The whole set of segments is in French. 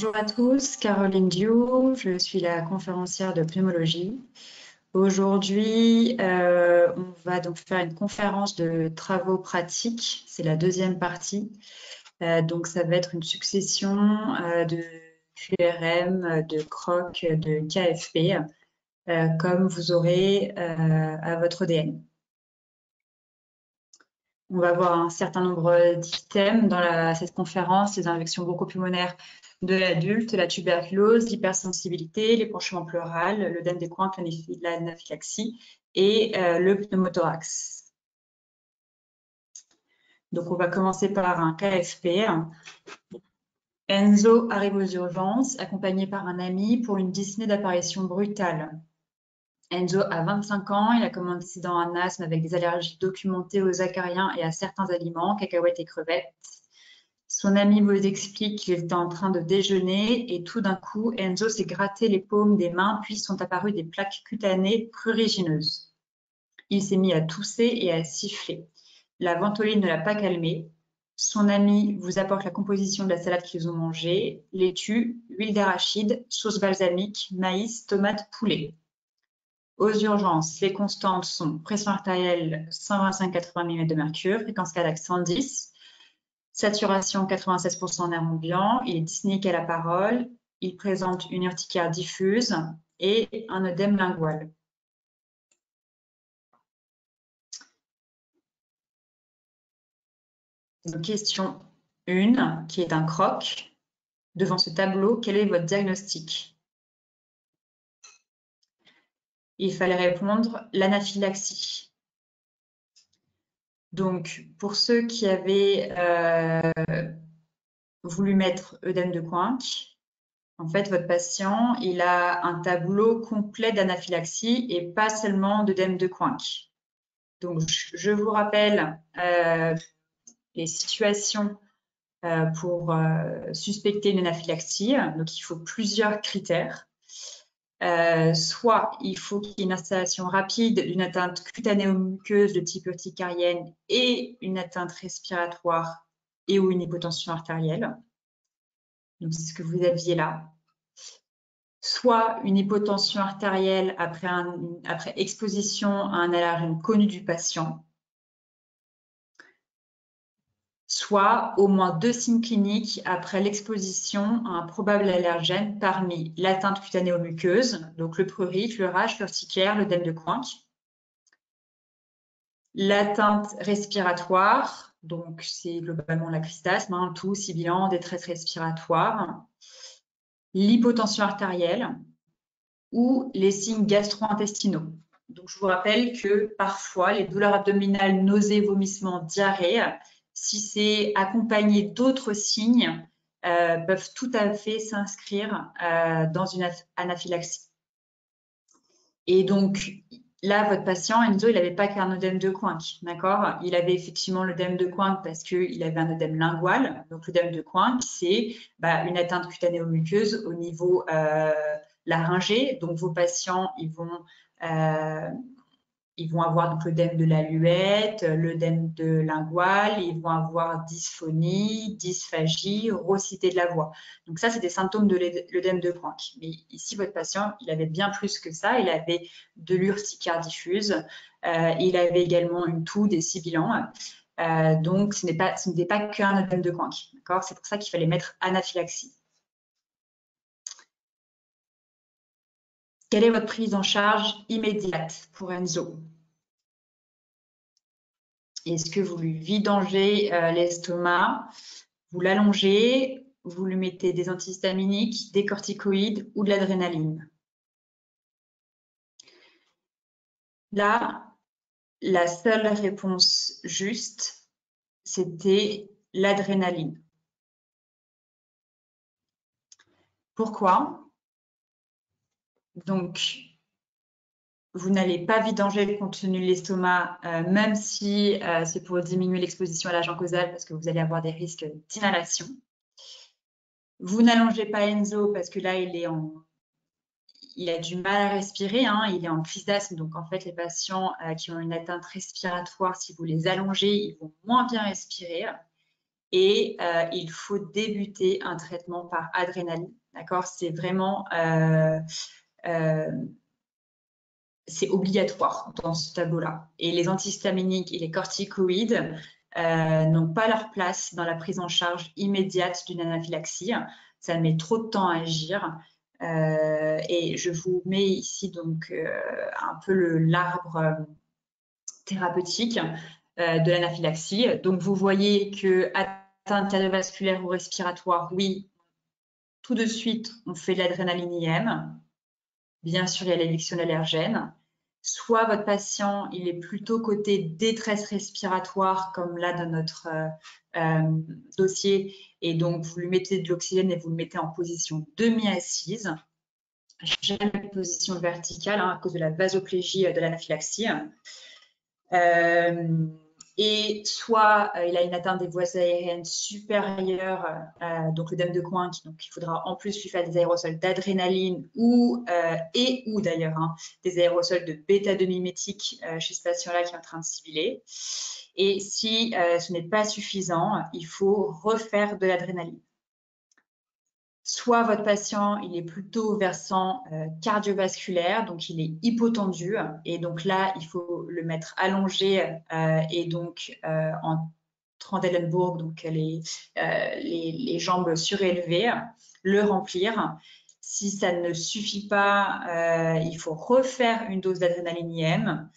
Bonjour à tous, Caroline Diou, je suis la conférencière de pneumologie. Aujourd'hui, on va donc faire une conférence de travaux pratiques, c'est la deuxième partie. Donc ça va être une succession de QRM, de CROC, de KFP, comme vous aurez à votre ODN. On va voir un certain nombre d'items dans cette conférence, les infections bronchopulmonaires de l'adulte, la tuberculose, l'hypersensibilité, l'épanchement pleural, l'œdème des coins, l'anaphylaxie et le pneumothorax. Donc, on va commencer par un KFP. Enzo arrive aux urgences, accompagné par un ami pour une dyspnée d'apparition brutale. Enzo a 25 ans, il a comme antécédent un asthme avec des allergies documentées aux acariens et à certains aliments, cacahuètes et crevettes. Son ami vous explique qu'il était en train de déjeuner et tout d'un coup, Enzo s'est gratté les paumes des mains puis sont apparues des plaques cutanées prurigineuses. Il s'est mis à tousser et à siffler. La ventoline ne l'a pas calmé. Son ami vous apporte la composition de la salade qu'ils ont mangée, laitue, huile d'arachide, sauce balsamique, maïs, tomate, poulet. Aux urgences, les constantes sont pression artérielle 125-80 mm de mercure, fréquence cardiaque 110, saturation 96% en air ambiant, il est dyspnéique à la parole, il présente une urticaire diffuse et un œdème lingual. Donc, question 1, qui est un croc. Devant ce tableau, quel est votre diagnostic? Il fallait répondre l'anaphylaxie. Donc, pour ceux qui avaient voulu mettre œdème de Coinck, en fait, votre patient, il a un tableau complet d'anaphylaxie et pas seulement d'œdème de Coinck. Donc, je vous rappelle les situations pour suspecter une anaphylaxie. Donc, il faut plusieurs critères. Soit il faut qu'il y ait une installation rapide d'une atteinte cutanéo-muqueuse de type urticarienne et une atteinte respiratoire et ou une hypotension artérielle. Donc, c'est ce que vous aviez là. Soit une hypotension artérielle après exposition à un allergène connu du patient. Soit au moins 2 signes cliniques après l'exposition à un probable allergène parmi l'atteinte cutanéo-muqueuse, donc le prurite, le rash, l'urticaire, l'œdème de Coinck, l'atteinte respiratoire, donc c'est globalement la crise d'asthme, toux, sibilant, détresse respiratoire, l'hypotension artérielle ou les signes gastro-intestinaux. Donc je vous rappelle que parfois les douleurs abdominales, nausées, vomissements, diarrhée, si c'est accompagné d'autres signes, peuvent tout à fait s'inscrire dans une anaphylaxie. Et donc, là, votre patient, Enzo, il n'avait pas qu'un œdème de Coinck, d'accord? Il avait effectivement l'œdème de Coinck parce qu'il avait un œdème lingual. Donc, l'œdème de Coinck, c'est une atteinte cutanéo-muqueuse au niveau laryngé. Donc, vos patients, ils vont avoir donc l'œdème de la luette, l'œdème de lingual, ils vont avoir dysphonie, dysphagie, raucité de la voix. Donc ça, c'est des symptômes de l'œdème de Coinck. Mais ici, votre patient, il avait bien plus que ça. Il avait de l'urticaire diffuse. Il avait également une toux, des sibilants. Donc, ce n'était pas qu'un œdème de Coinck. C'est pour ça qu'il fallait mettre anaphylaxie. Quelle est votre prise en charge immédiate pour Enzo? Est-ce que vous lui vidangez l'estomac, vous l'allongez, vous lui mettez des antihistaminiques, des corticoïdes ou de l'adrénaline? Là, la seule réponse juste, c'était l'adrénaline. Pourquoi? Donc, vous n'allez pas vidanger le contenu de l'estomac, même si c'est pour diminuer l'exposition à l'agent causal, parce que vous allez avoir des risques d'inhalation. Vous n'allongez pas Enzo parce que là, il a du mal à respirer, il est en crise d'asthme. Donc, en fait, les patients qui ont une atteinte respiratoire, si vous les allongez, ils vont moins bien respirer. et il faut débuter un traitement par adrénaline. D'accord? C'est vraiment c'est obligatoire dans ce tableau-là. Et les antihistaminiques et les corticoïdes n'ont pas leur place dans la prise en charge immédiate d'une anaphylaxie. Ça met trop de temps à agir. Et je vous mets ici donc un peu l'arbre thérapeutique de l'anaphylaxie. Donc vous voyez que atteinte cardiovasculaire ou respiratoire, oui, tout de suite on fait de l'adrénaline IM. Bien sûr, il y a l'éviction d'allergènes. Soit votre patient, il est plutôt côté détresse respiratoire, comme là dans notre dossier, et donc vous lui mettez de l'oxygène et vous le mettez en position demi-assise, jamais position verticale à cause de la vasoplégie de l'anaphylaxie. Et soit il a une atteinte des voies aériennes supérieures, donc l'œdème de Coin, donc il faudra en plus lui faire des aérosols d'adrénaline ou d'ailleurs des aérosols de bêta-2-mimétique chez ce patient-là qui est en train de sibiler. Et si ce n'est pas suffisant, il faut refaire de l'adrénaline. Soit votre patient, il est plutôt versant cardiovasculaire, donc il est hypotendu, et donc là, il faut le mettre allongé et donc en Trendelenburg, donc les jambes surélevées, le remplir. Si ça ne suffit pas, il faut refaire une dose d'adrénaline IM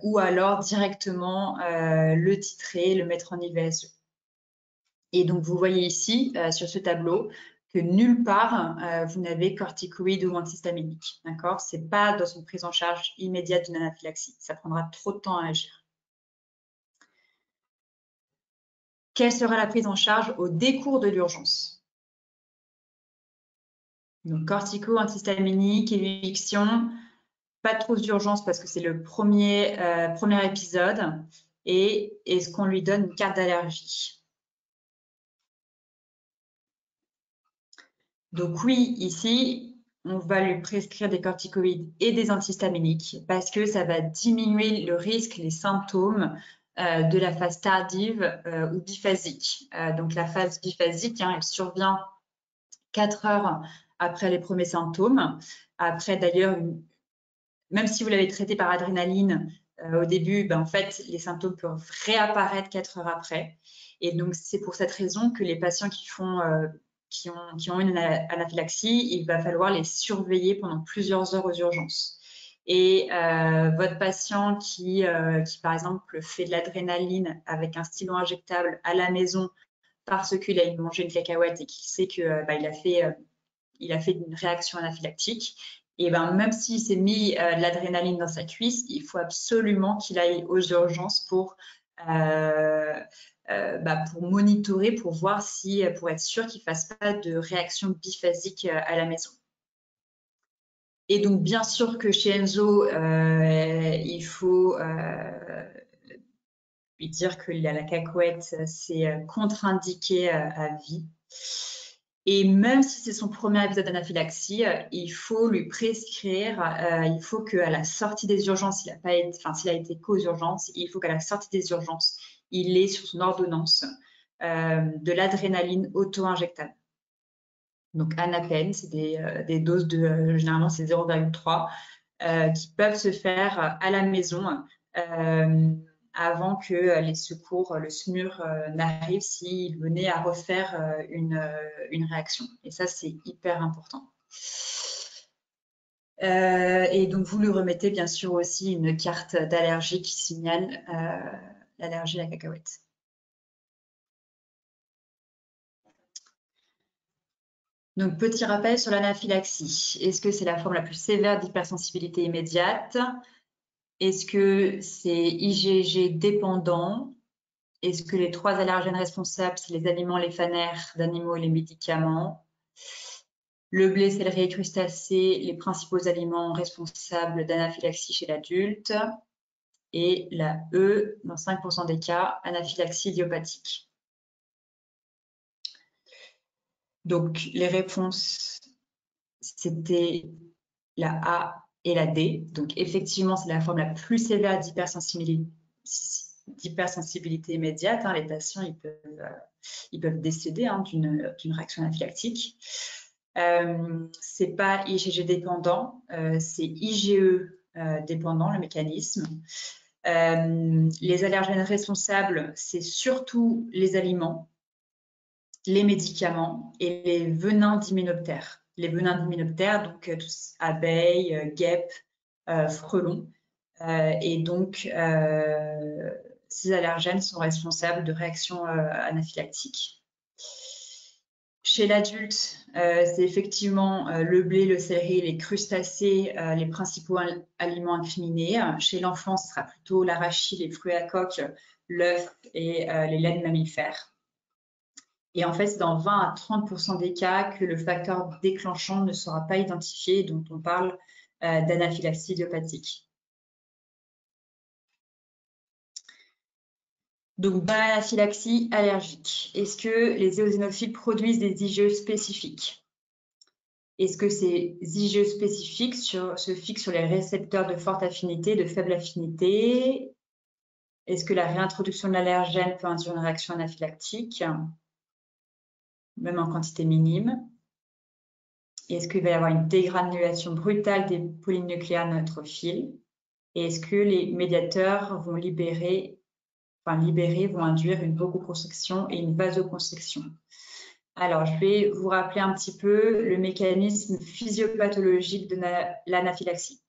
ou alors directement le titrer, le mettre en IVSE. Et donc, vous voyez ici, sur ce tableau, que nulle part, vous n'avez corticoïde ou antihistaminique. D'accord? Ce n'est pas dans une prise en charge immédiate d'une anaphylaxie. Ça prendra trop de temps à agir. Quelle sera la prise en charge au décours de l'urgence? Donc, cortico, antihistaminique, éviction, pas de trousse d'urgence parce que c'est le premier épisode. Et est-ce qu'on lui donne une carte d'allergie? Donc oui, ici, on va lui prescrire des corticoïdes et des antihistaminiques parce que ça va diminuer le risque, les symptômes de la phase tardive ou biphasique. Donc la phase biphasique, elle survient 4 heures après les premiers symptômes. Après d'ailleurs, même si vous l'avez traité par adrénaline au début, en fait, les symptômes peuvent réapparaître 4 heures après. Et donc c'est pour cette raison que les patients qui ont une anaphylaxie, il va falloir les surveiller pendant plusieurs heures aux urgences. Et votre patient qui, par exemple, fait de l'adrénaline avec un stylo injectable à la maison parce qu'il a mangé une cacahuète et qu'il sait qu'il a fait une réaction anaphylactique, et même s'il s'est mis de l'adrénaline dans sa cuisse, il faut absolument qu'il aille aux urgences pour monitorer, pour voir pour être sûr qu'il ne fasse pas de réaction biphasique à la maison. Et donc, bien sûr que chez Enzo, il faut lui dire que la cacahuète, c'est contre-indiqué à vie. Et même si c'est son premier épisode d'anaphylaxie, il faut lui prescrire, il faut qu'à la sortie des urgences, s'il a été qu'aux urgences, il faut qu'à la sortie des urgences, il ait sur son ordonnance de l'adrénaline auto-injectable. Donc Anapen, c'est des doses de, généralement c'est 0,3, qui peuvent se faire à la maison avant que les secours, le SMUR n'arrive s'il venait à refaire une réaction. Et ça, c'est hyper important. Et donc, vous lui remettez bien sûr aussi une carte d'allergie qui signale l'allergie à la cacahuète. Donc, petit rappel sur l'anaphylaxie. Est-ce que c'est la forme la plus sévère d'hypersensibilité immédiate? Est-ce que c'est IgG dépendant? Est-ce que les 3 allergènes responsables, c'est les aliments, les phanères d'animaux et les médicaments? Le blé, céleri et crustacés, les principaux aliments responsables d'anaphylaxie chez l'adulte. Et la E, dans 5% des cas, anaphylaxie idiopathique. Donc, les réponses, c'était la A et la D. Donc, effectivement, c'est la forme la plus sévère d'hypersensibilité immédiate. Les patients, ils peuvent peuvent décéder d'une réaction anaphylactique. C'est pas IgG dépendant, c'est IgE dépendant, le mécanisme. Les allergènes responsables, c'est surtout les aliments, les médicaments et les venins d'hyménoptères. Les venins d'hyménoptères, donc tous abeilles, guêpes, frelons. Et donc, ces allergènes sont responsables de réactions anaphylactiques. Chez l'adulte, c'est effectivement le blé, le céleri, les crustacés, les principaux aliments incriminés. Chez l'enfant, ce sera plutôt l'arachide, les fruits à coque, l'œuf et les laits de mammifères. Et en fait, c'est dans 20 à 30% des cas que le facteur déclenchant ne sera pas identifié, dont on parle d'anaphylaxie idiopathique. Donc, dans l'anaphylaxie allergique, est-ce que les éosinophiles produisent des IgE spécifiques? Est-ce que ces IgE spécifiques se fixent sur les récepteurs de forte affinité, de faible affinité? Est-ce que la réintroduction de l'allergène peut induire une réaction anaphylactique, même en quantité minime? Est-ce qu'il va y avoir une dégranulation brutale des polynucléaires neutrophiles? Et est-ce que les médiateurs vont vont induire une bronchoconstriction et une vasoconstriction? Alors, je vais vous rappeler un petit peu le mécanisme physiopathologique de l'anaphylaxie.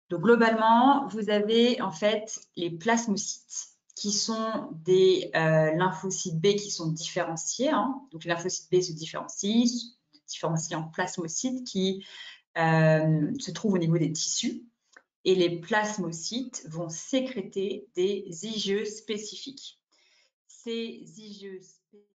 Donc, globalement, vous avez en fait les plasmocytes qui sont des lymphocytes B qui sont différenciés. Donc, les lymphocytes B se différencient en plasmocytes qui se trouvent au niveau des tissus. Et les plasmocytes vont sécréter des IgE spécifiques. Ces IgE spécifiques